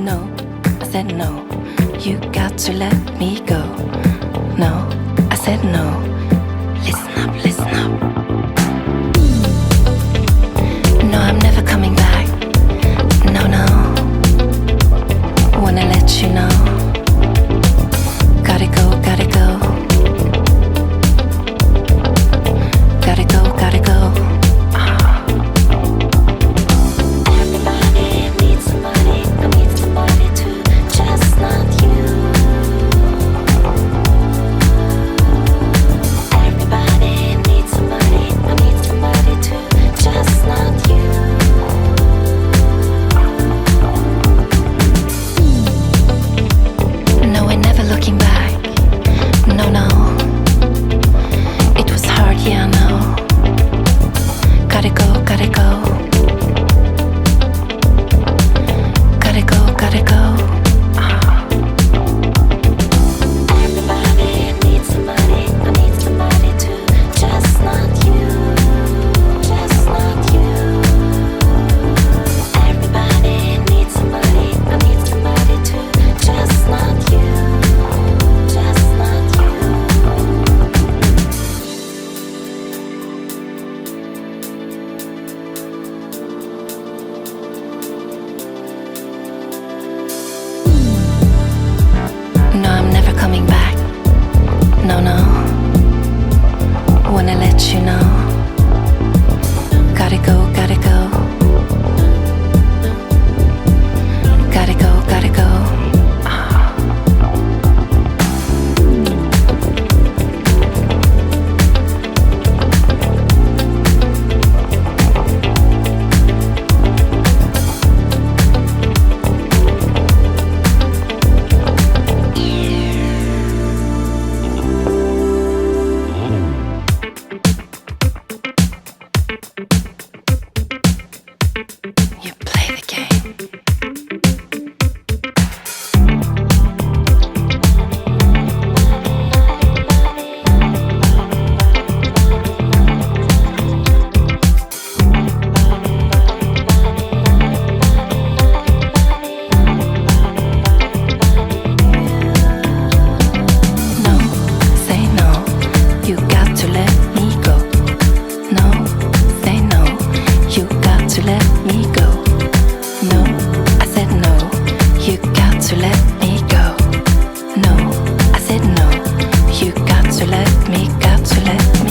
no, I said no. You got to let me go. No, I said no. Listen up, listen up. No, I'm never coming back. No, no. Wanna let you know. Gotta go, gotta go. Gotta go, gotta go. Everybody needs somebody. I need somebody too, just not you. Everybody needs somebody. I need somebody too, just not you. No, we're never looking back. No, no. It was hard, yeah, I know. Gotta go, gotta go. Gotta go, gotta go. Everybody needs somebody. I need somebody too, just not you. Just not you. Everybody needs somebody. I need somebody too, just not you. Just not you. No, I'm never coming back. No, no. Wanna let you know. Gotta go, gotta go. Gotta go, gotta go. You play the game. No, say no. You got to let me go. No, say no. You got to let me go. No, I said no. You got to let me go. No, I said no. You got to let me, got to let me.